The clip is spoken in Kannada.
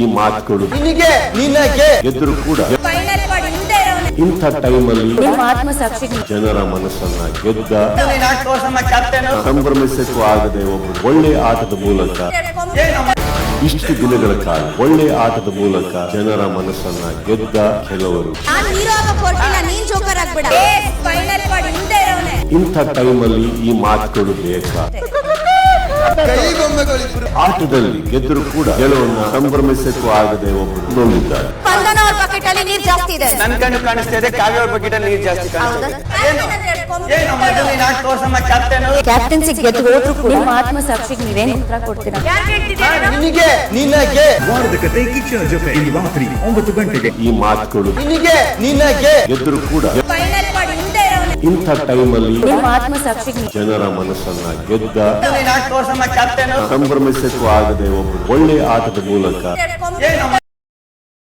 ಈ ಮಾತುಗಳು ಗೆದ್ರು ಕೂಡ ಇಂಥ ಟೈಮಲ್ಲಿ ಜನರ ಮನಸ್ಸನ್ನ ಗೆದ್ದ ಸಂಭ್ರಮಿಸಕ್ಕೂ ಆಗದೆ ಒಬ್ಬರು ಒಳ್ಳೆ ಆಟದ ಮೂಲಕ ಇಷ್ಟು ದಿನಗಳ ಕಾಲ ಒಳ್ಳೆ ಆಟದ ಮೂಲಕ ಜನರ ಮನಸ್ಸನ್ನ ಗೆದ್ದ ಕೆಲವರು ಇಂಥ ಟೈಮಲ್ಲಿ ಈ ಮಾತುಗಳು ಬೇಕಾ? ಆಟದಲ್ಲಿ ಗೆದ್ದರೂ ಕೂಡ ಗೆಲುವನ್ನ ಸಂಭ್ರಮಿಸಕ್ಕೂ ಆಗದೆ ಒಬ್ಬರು ನೋಡಿದ್ದಾರೆ. ನನ್ ಕಣ್ಣು ಕಾಣಿಸ್ತಾ ಇದೆ, ಕಾವ್ಯ ಅವ್ರ ಬಕೆಟ್ ಅಲ್ಲಿ ನೀರ್ ಜಾಸ್ತಿ ಕ್ಯಾಪ್ಟನ್ಸಿ ಗೆದ್ದು ಹೋದ್ರು ಕೂಡ ನಿಮ್ಮ ಆತ್ಮಸಾಕ್ಷಿಗೆ ನೀವೇನು ಉತ್ತರ ಕೊಡ್ತೀರಾ? ವಾರದ ಕತೆ ಕಿಚ್ಚನ ಜೊತೆ ಇಂದು ರಾತ್ರಿ 9 ಗಂಟೆಗೆ. ಈ ಮಾತುಗಳು ಗೆದ್ದರೂ ಕೂಡ ಇಂಥ ಟೈಮಲ್ಲಿ ನಿಮ್ಮ ಆತ್ಮಸಾಕ್ಷಿಗೆ ಜನರ ಮನಸ್ಸನ್ನ ಗೆದ್ದ ಸಂಭ್ರಮಿಸಕ್ಕೂ ಆಗದೆ ಒಬ್ಬರು ಒಳ್ಳೆ ಆಟದ ಮೂಲಕ